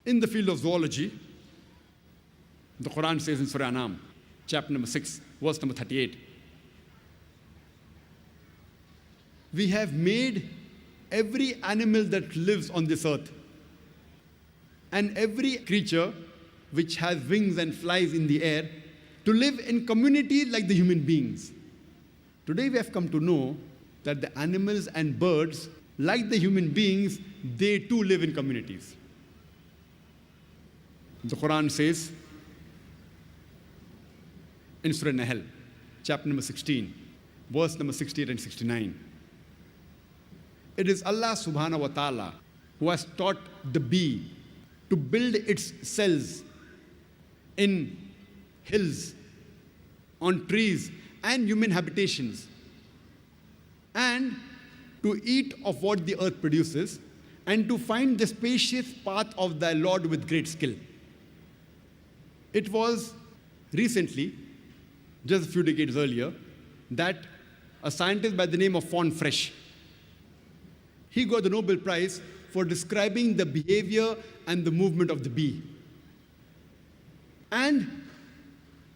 In the field of zoology, the Quran says in Surah Anam, chapter number 6, verse number 38, we have made every animal that lives on this earth and every creature which has wings and flies in the air to live in community like the human beings. Today we have come to know that the animals and birds, like the human beings, they too live in communities. The Quran says in Surah Nahl, chapter number 16, verse number 68 and 69, it is Allah subhanahu wa ta'ala who has taught the bee to build its cells in hills, on trees and human habitations, and to eat of what the earth produces, and to find the spacious path of thy Lord with great skill. It was recently, just a few decades earlier, that a scientist by the name of von Frisch, he got the Nobel Prize for describing the behavior and the movement of the bee. And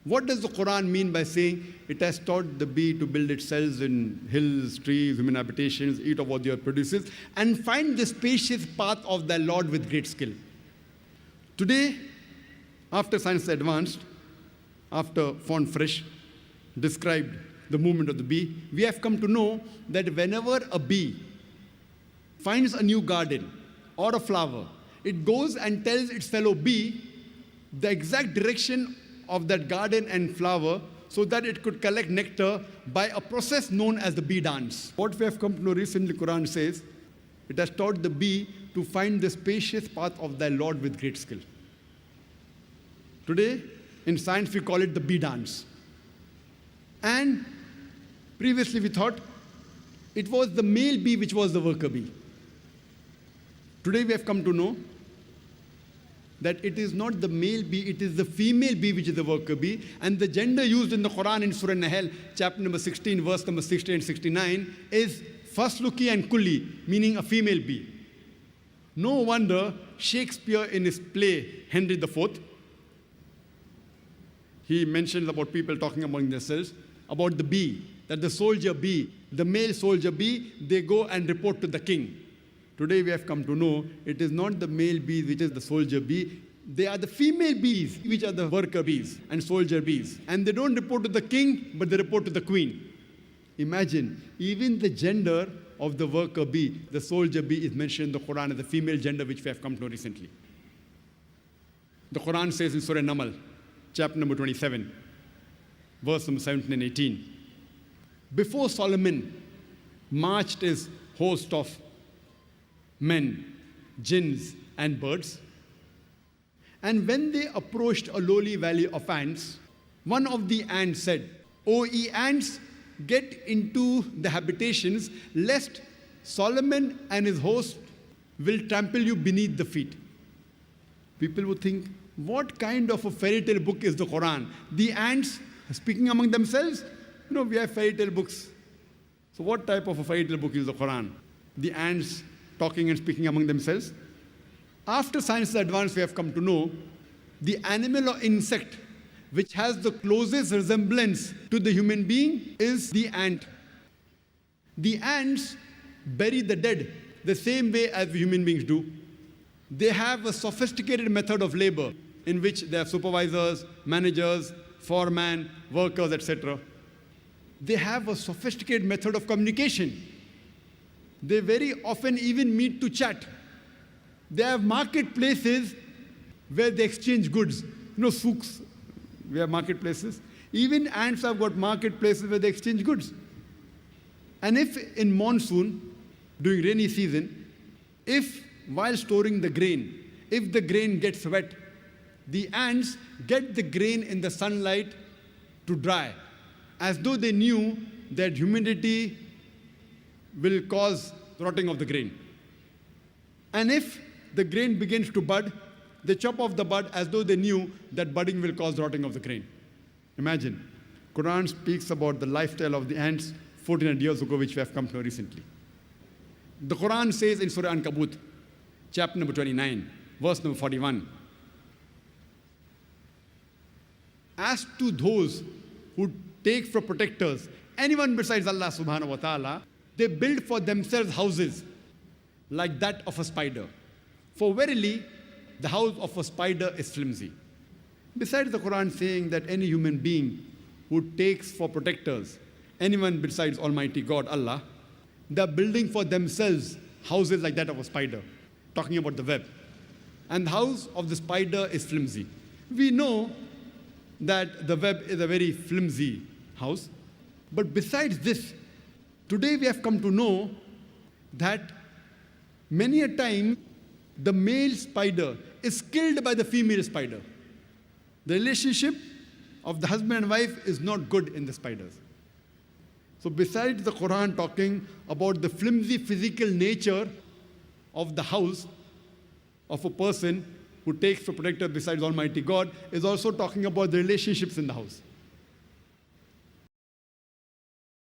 what does the Quran mean by saying it has taught the bee to build its cells in hills, trees, human habitations, eat of what the earth produces, and find the spacious path of thy Lord with great skill? Today, after science advanced, after von Frisch described the movement of the bee, we have come to know that whenever a bee finds a new garden or a flower, it goes and tells its fellow bee the exact direction of that garden and flower so that it could collect nectar by a process known as the bee dance. What we have come to know recently, Quran says, it has taught the bee to find the spacious path of thy Lord with great skill. Today, in science, we call it the bee dance. And previously we thought it was the male bee which was the worker bee. Today we have come to know that it is not the male bee, it is the female bee which is the worker bee. And the gender used in the Quran in Surah Nahl, chapter number 16, verse number 60 and 69, is fasluki and kulli, meaning a female bee. No wonder Shakespeare in his play, Henry IV, he mentions about people talking among themselves, about the bee, that the soldier bee, the male soldier bee, they go and report to the king. Today we have come to know it is not the male bee which is the soldier bee, they are the female bees which are the worker bees and soldier bees. And they don't report to the king, but they report to the queen. Imagine, even the gender of the worker bee, the soldier bee, is mentioned in the Quran as the female gender which we have come to know recently. The Quran says in Surah Namal, chapter number 27, verse number 17 and 18. Before Solomon marched his host of men, jinns, and birds, and when they approached a lowly valley of ants, one of the ants said, O ye ants, get into the habitations, lest Solomon and his host will trample you beneath the feet. People would think, what kind of a fairy tale book is the Quran? The ants speaking among themselves? We have fairy tale books. So what type of a fairy tale book is the Quran? The ants talking and speaking among themselves? After science advanced, we have come to know the animal or insect which has the closest resemblance to the human being is the ant. The ants bury the dead the same way as human beings do. They have a sophisticated method of labor in which they have supervisors, managers, foremen, workers, etc. They have a sophisticated method of communication. They very often even meet to chat. They have marketplaces where they exchange goods. Souks, we have marketplaces. Even ants have got marketplaces where they exchange goods. And if in monsoon, during rainy season, if while storing the grain, if the grain gets wet, the ants get the grain in the sunlight to dry, as though they knew that humidity will cause rotting of the grain. And if the grain begins to bud, they chop off the bud as though they knew that budding will cause rotting of the grain. Imagine, Quran speaks about the lifestyle of the ants 1400 years ago, which we have come to know recently. The Quran says in Surah Ankabut, chapter number 29, verse number 41. As to those who take for protectors anyone besides Allah subhanahu wa ta'ala, they build for themselves houses like that of a spider. For verily, the house of a spider is flimsy. Besides the Quran saying that any human being who takes for protectors anyone besides Almighty God, Allah, they're building for themselves houses like that of a spider, talking about the web. And the house of the spider is flimsy. We know that the web is a very flimsy house. But besides this, today we have come to know that many a time the male spider is killed by the female spider. The relationship of the husband and wife is not good in the spiders. So besides the Quran talking about the flimsy physical nature of the house of a person who takes for protector besides Almighty God, is also talking about the relationships in the house.